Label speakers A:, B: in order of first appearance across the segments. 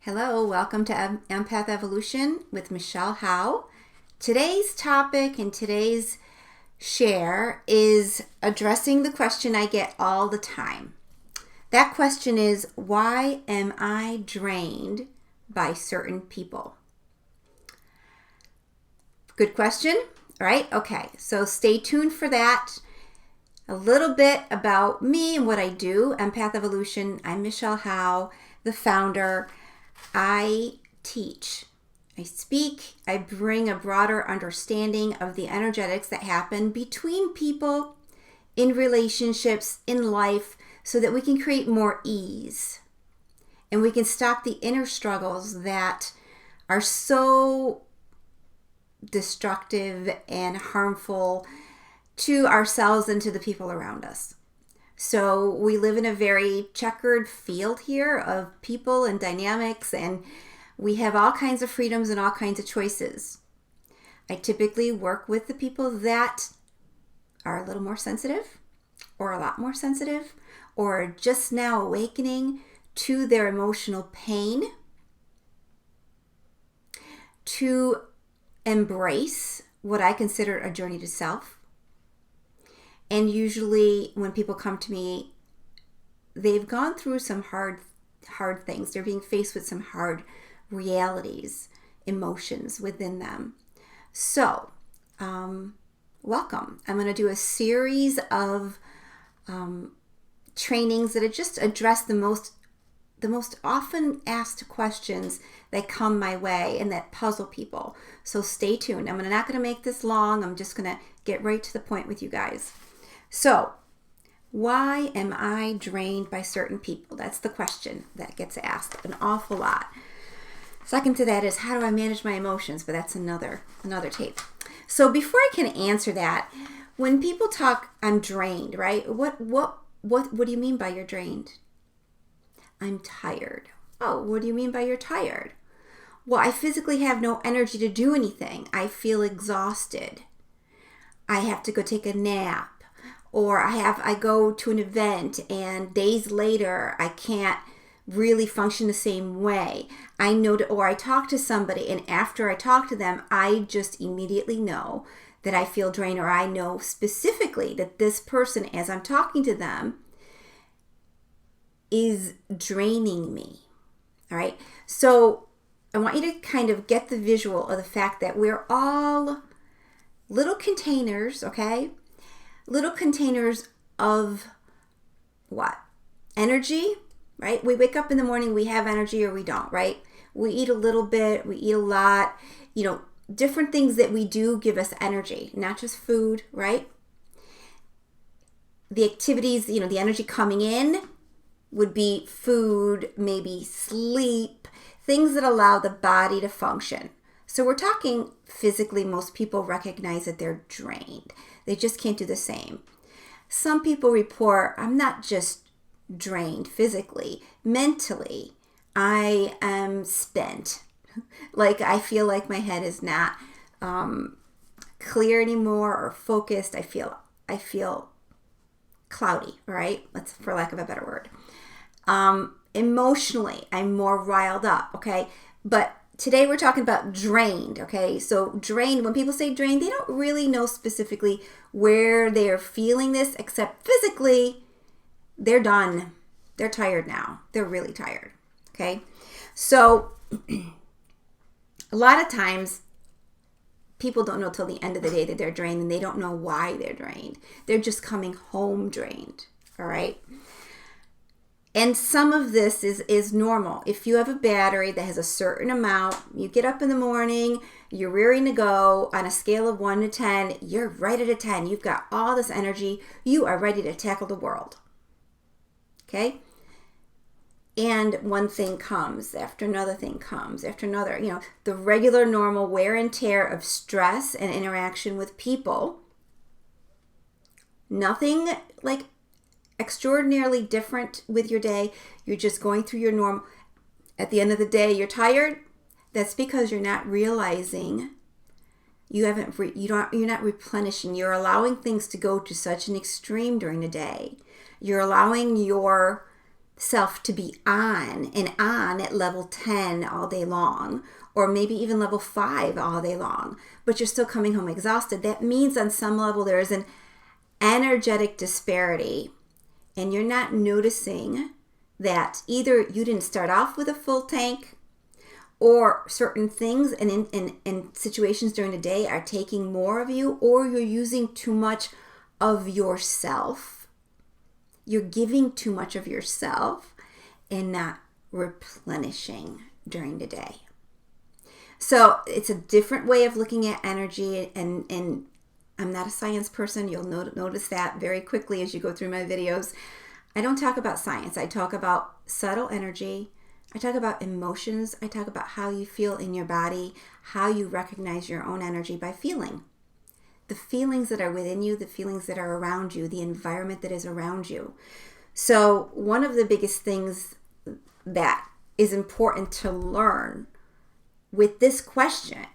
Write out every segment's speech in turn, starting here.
A: Hello, welcome to Empath Evolution with Michelle HOWE. Today's topic and today's share is addressing the question I get all the time. That question is, why am I drained by certain people? Good question, right? Okay, so stay tuned for that. A little bit about me and what I do, Empath Evolution. I'm Michelle HOWE, the founder. I teach, I speak, I bring a broader understanding of the energetics that happen between people, in relationships, in life, so that we can create more ease. And we can stop the inner struggles that are so destructive and harmful to ourselves and to the people around us. So we live in a very checkered field here of people and dynamics, and we have all kinds of freedoms and all kinds of choices. I typically work with the people that are a little more sensitive, or a lot more sensitive, or just now awakening to their emotional pain, to embrace what I consider a journey to self. And usually when people come to me, they've gone through some hard things. They're being faced with some hard realities, emotions within them. So, welcome. I'm going to do a series of trainings that just address the most often asked questions that come my way and that puzzle people. So stay tuned. I'm not going to make this long. I'm just going to get right to the point with you guys. So, why am I drained by certain people? That's the question that gets asked an awful lot. Second to that is, how do I manage my emotions? But that's another tape. So before I can answer that, when people talk, I'm drained, right? What do you mean by you're drained? I'm tired. Oh, what do you mean by you're tired? Well, I physically have no energy to do anything. I feel exhausted. I have to go take a nap. Or I go to an event and days later I can't really function the same way. Or I talk to somebody and after I talk to them, I just immediately know that I feel drained, or I know specifically that this person, as I'm talking to them, is draining me. All right. So I want you to kind of get the visual of the fact that we're all little containers, okay? Little containers of what? Energy, right? We wake up in the morning, we have energy or we don't, right? We eat a little bit, we eat a lot, different things that we do give us energy, not just food, right? The activities, the energy coming in would be food, maybe sleep, things that allow the body to function. So we're talking physically, most people recognize that they're drained. They just can't do the same. Some people report, I'm not just drained physically, mentally, I am spent. Like I feel like my head is not clear anymore or focused. I feel cloudy, right? That's for lack of a better word. Emotionally, I'm more riled up, okay? But today we're talking about drained, okay? So drained, when people say drained, they don't really know specifically where they are feeling this, except physically, they're done. They're tired now. They're really tired, okay? So a lot of times, people don't know till the end of the day that they're drained, and they don't know why they're drained. They're just coming home drained, all right? And some of this is normal. If you have a battery that has a certain amount, you get up in the morning, you're rearing to go on a scale of 1 to 10, you're right at a 10. You've got all this energy. You are ready to tackle the world. Okay? And one thing comes after another thing comes after another. The regular normal wear and tear of stress and interaction with people. Nothing like extraordinarily different with your day. You're just going through your normal. At the end of the day, you're tired. That's because you're not realizing you're not replenishing. You're allowing things to go to such an extreme during the day. You're allowing your self to be on and on at level 10 all day long, or maybe even level 5 all day long, but you're still coming home exhausted, that means on some level there is an energetic disparity, and you're not noticing that either you didn't start off with a full tank, or certain things and in situations during the day are taking more of you, or you're using too much of yourself. You're giving too much of yourself and not replenishing during the day. So it's a different way of looking at energy, and I'm not a science person. You'll notice that very quickly as you go through my videos. I don't talk about science. I talk about subtle energy. I talk about emotions. I talk about how you feel in your body, how you recognize your own energy by feeling. The feelings that are within you, the feelings that are around you, the environment that is around you. So one of the biggest things that is important to learn with this question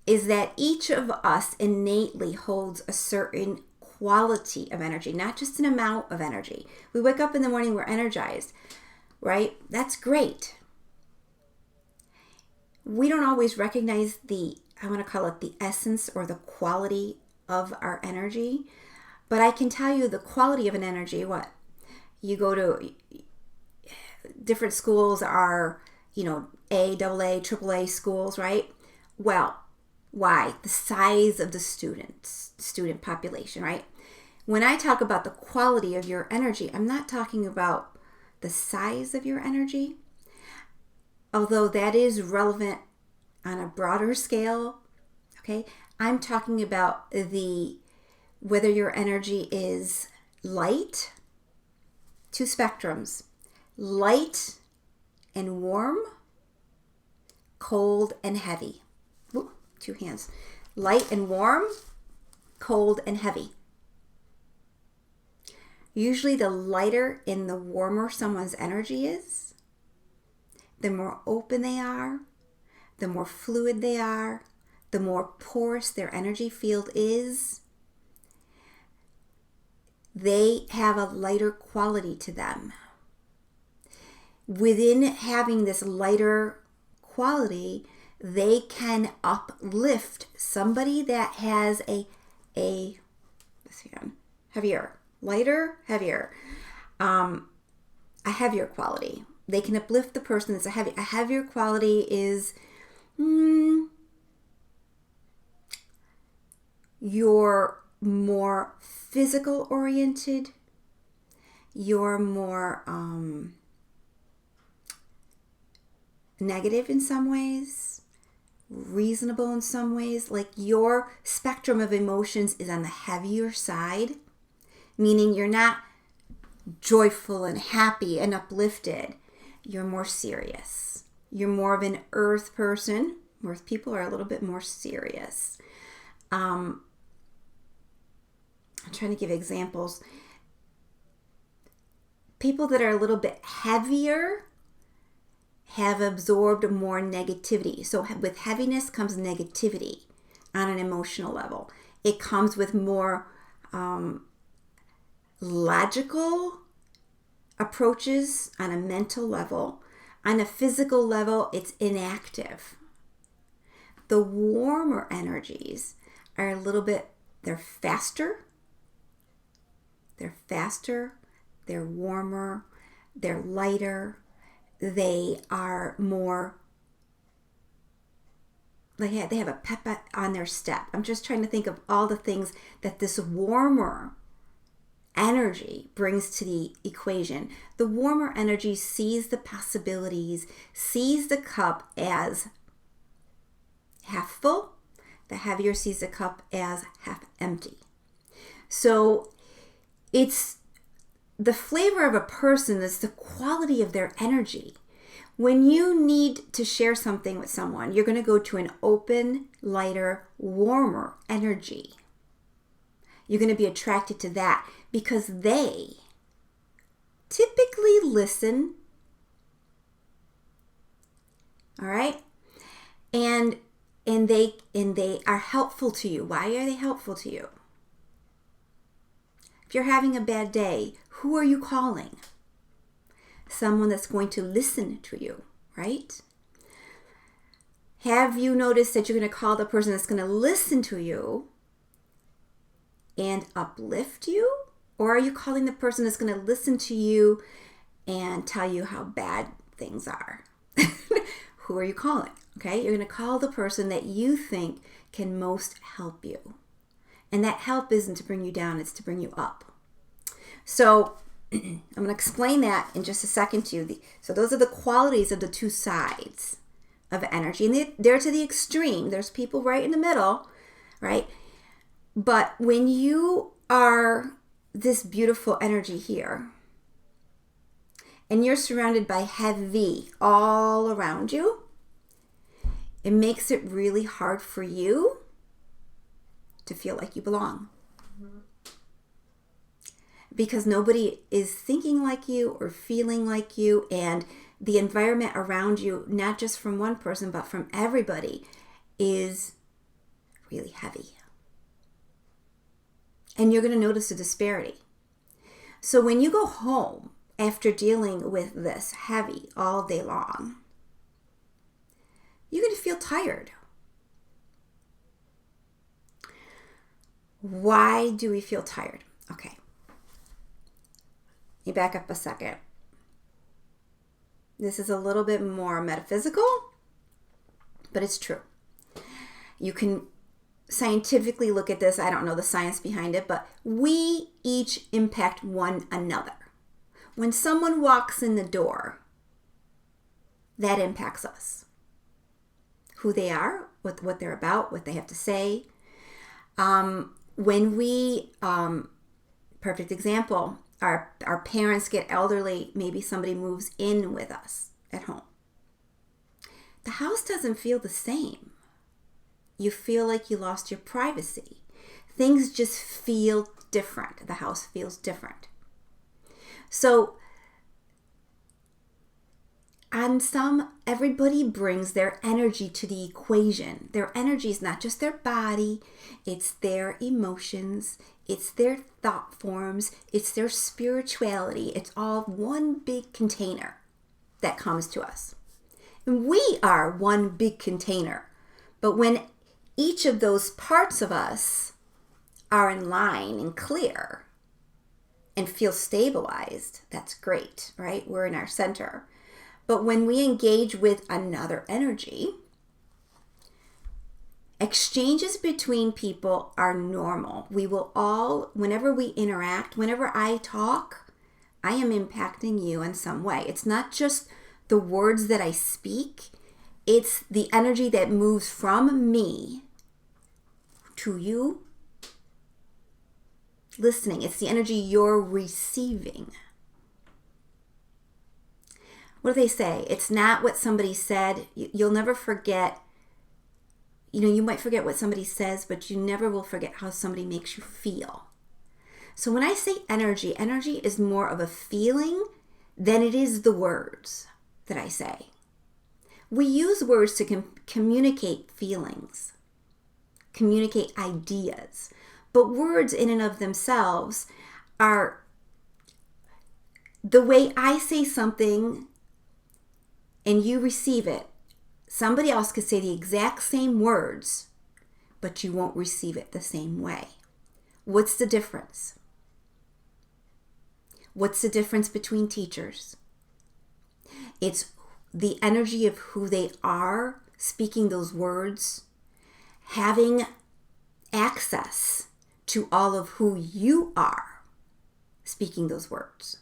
A: is that each of us innately holds a certain quality of energy, not just an amount of energy. We wake up in the morning, we're energized, right? That's great. We don't always recognize I want to call it the essence or the quality of our energy, but I can tell you the quality of an energy. What you go to different schools are, A, AA, AAA schools, right? Well, why? The size of the student population, right? When I talk about the quality of your energy, I'm not talking about the size of your energy, although that is relevant on a broader scale, okay? I'm talking about whether your energy is light, two spectrums, light and warm, cold and heavy. Ooh, two hands. Light and warm, cold and heavy. Usually the lighter and the warmer someone's energy is, the more open they are, the more fluid they are, the more porous their energy field is, they have a lighter quality to them. Within having this lighter quality, they can uplift somebody that has a heavier, lighter, heavier, a heavier quality. They can uplift the person that's a heavier quality is you're more physical oriented, you're more negative in some ways, reasonable in some ways. Like your spectrum of emotions is on the heavier side, meaning you're not joyful and happy and uplifted. You're more serious. You're more of an earth person. Earth people are a little bit more serious. I'm trying to give examples. People that are a little bit heavier have absorbed more negativity. So with heaviness comes negativity on an emotional level. It comes with more logical approaches on a mental level. On a physical level, it's inactive. The warmer energies are a little bit, they're faster, they're warmer, they're lighter, they are more, they have a pep on their step. I'm just trying to think of all the things that this warmer energy brings to the equation. The warmer energy sees the possibilities, sees the cup as half full. The heavier sees the cup as half empty. So it's the flavor of a person, that's the quality of their energy. When you need to share something with someone, you're going to go to an open, lighter, warmer energy. You're going to be attracted to that because they typically listen. All right? And they are helpful to you. Why are they helpful to you? If you're having a bad day, who are you calling? someone that's going to listen to you, right? Have you noticed that you're going to call the person that's going to listen to you and uplift you? Or are you calling the person that's going to listen to you and tell you how bad things are? Who are you calling? Okay, you're going to call the person that you think can most help you. And that help isn't to bring you down, it's to bring you up. So I'm going to explain that in just a second to you. So those are the qualities of the two sides of energy. And they're to the extreme. There's people right in the middle, right? But when you are this beautiful energy here, and you're surrounded by heavy all around you, it makes it really hard for you to feel like you belong. Because nobody is thinking like you or feeling like you, and the environment around you, not just from one person, but from everybody, is really heavy. And you're going to notice a disparity. So when you go home after dealing with this heavy all day long, you're going to feel tired. Why do we feel tired? Okay. You back up a second. This is a little bit more metaphysical, but it's true. You can scientifically look at this. I don't know the science behind it, but we each impact one another. When someone walks in the door, that impacts us. Who they are, what they're about, what they have to say. When we, perfect example, our parents get elderly, maybe somebody moves in with us at home. The house doesn't feel the same. You feel like you lost your privacy. Things just feel different. The house feels different. So on some, everybody brings their energy to the equation. Their energy is not just their body, it's their emotions, it's their thought forms, it's their spirituality. It's all one big container that comes to us. And we are one big container. But when each of those parts of us are in line and clear and feel stabilized, that's great, right? We're in our center. But when we engage with another energy, exchanges between people are normal. We will all, whenever we interact, whenever I talk, I am impacting you in some way. It's not just the words that I speak, it's the energy that moves from me to you listening. It's the energy you're receiving. What do they say? It's not what somebody said. You'll never forget. You might forget what somebody says, but you never will forget how somebody makes you feel. So when I say energy, energy is more of a feeling than it is the words that I say. We use words to communicate feelings, communicate ideas, but words in and of themselves are the way I say something and you receive it. Somebody else could say the exact same words, but you won't receive it the same way. What's the difference? What's the difference between teachers? It's the energy of who they are, speaking those words, having access to all of who you are, speaking those words.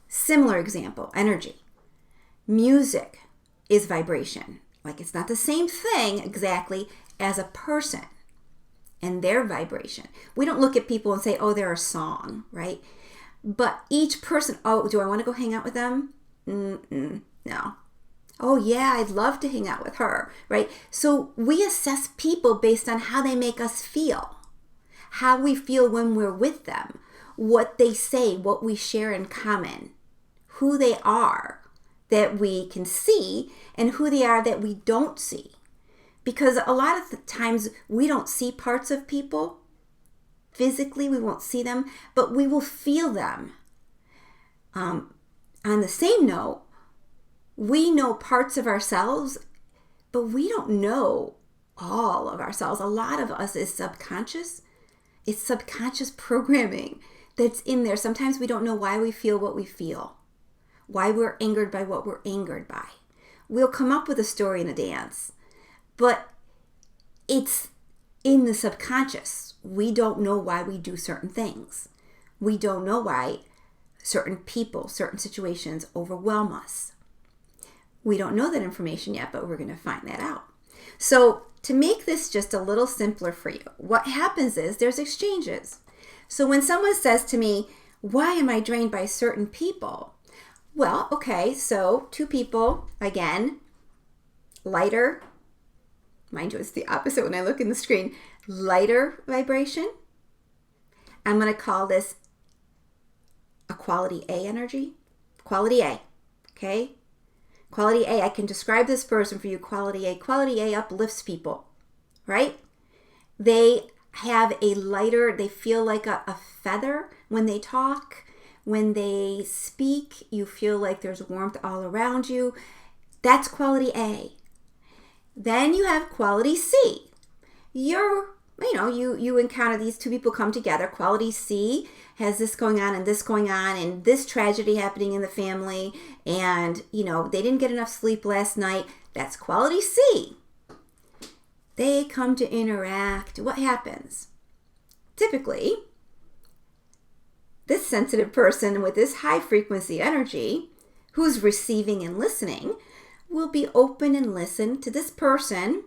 A: Similar example, energy. Music is vibration. Like, it's not the same thing exactly as a person and their vibration. We don't look at people and say, oh, they're a song, right? But each person, oh, do I want to go hang out with them? No. Oh, yeah, I'd love to hang out with her, right? So we assess people based on how they make us feel, how we feel when we're with them, what they say, what we share in common, who they are that we can see, and who they are that we don't see. Because a lot of the times we don't see parts of people. Physically, we won't see them, but we will feel them. On the same note, we know parts of ourselves, but we don't know all of ourselves. A lot of us is subconscious. It's subconscious programming that's in there. Sometimes we don't know why we feel what we feel, why we're angered by what we're angered by. We'll come up with a story and a dance, but it's in the subconscious. We don't know why we do certain things. We don't know why certain people, certain situations overwhelm us. We don't know that information yet, but we're going to find that out. So to make this just a little simpler for you, what happens is there's exchanges. So when someone says to me, why am I drained by certain people? Well, okay, so two people, again, lighter, mind you, it's the opposite when I look in the screen, lighter vibration. I'm going to call this a quality A energy. Quality A, okay? Quality A, I can describe this person for you, quality A. Quality A uplifts people, right? They have a lighter, they feel like a feather when they talk. When they speak, you feel like there's warmth all around you. That's quality A. Then you have quality C. You encounter these two people come together. Quality C has this going on and this going on and this tragedy happening in the family, and they didn't get enough sleep last night. That's quality C. They come to interact. What happens? Typically, this sensitive person with this high frequency energy who's receiving and listening will be open and listen to this person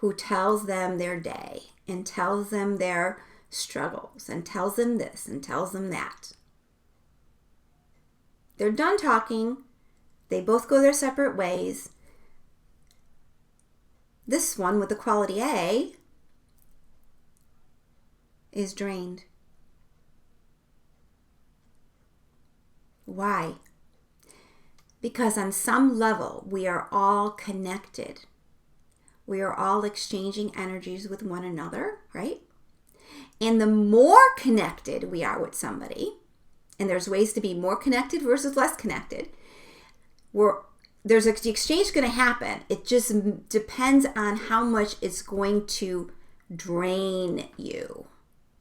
A: who tells them their day and tells them their struggles and tells them this and tells them that. They're done talking. They both go their separate ways. This one with the quality A is drained. Why? Because on some level, we are all connected. We are all exchanging energies with one another, right? And the more connected we are with somebody, and there's ways to be more connected versus less connected, the exchange going to happen. It just depends on how much it's going to drain you.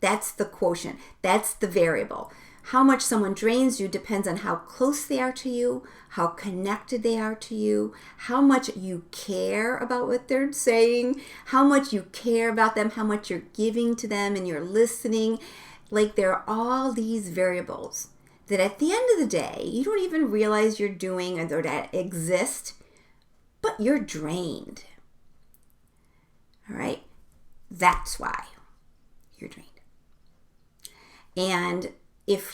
A: That's the quotient. That's the variable. How much someone drains you depends on how close they are to you, how connected they are to you, how much you care about what they're saying, how much you care about them, how much you're giving to them and you're listening. Like, there are all these variables that at the end of the day, you don't even realize you're doing or that exist, but you're drained. All right? That's why you're drained. And if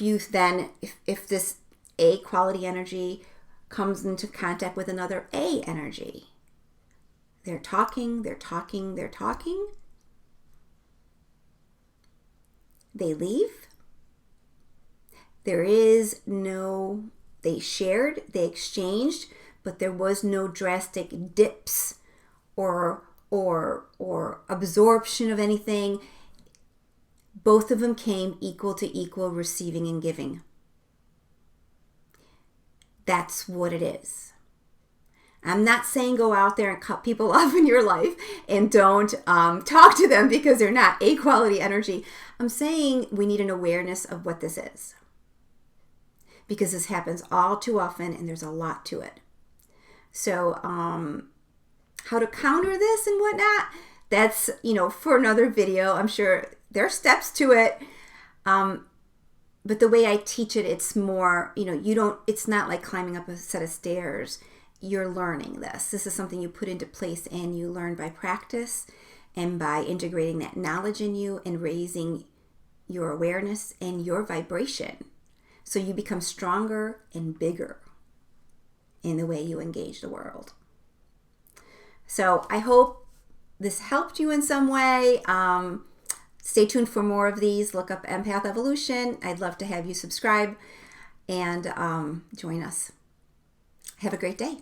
A: this A quality energy comes into contact with another A energy, they're talking, they leave. They shared, they exchanged, but there was no drastic dips or absorption of anything. Both of them came equal to equal, receiving and giving. That's what it is. I'm not saying go out there and cut people off in your life and don't talk to them because they're not A quality energy. I'm saying we need an awareness of what this is, because this happens all too often and there's a lot to it. So how to counter this and whatnot, that's, for another video. I'm sure there are steps to it. But the way I teach it, it's more, it's not like climbing up a set of stairs. You're learning this. This is something you put into place and you learn by practice and by integrating that knowledge in you and raising your awareness and your vibration. So you become stronger and bigger in the way you engage the world. So I hope this helped you in some way. Stay tuned for more of these. Look up Empath Evolution. I'd love to have you subscribe and join us. Have a great day.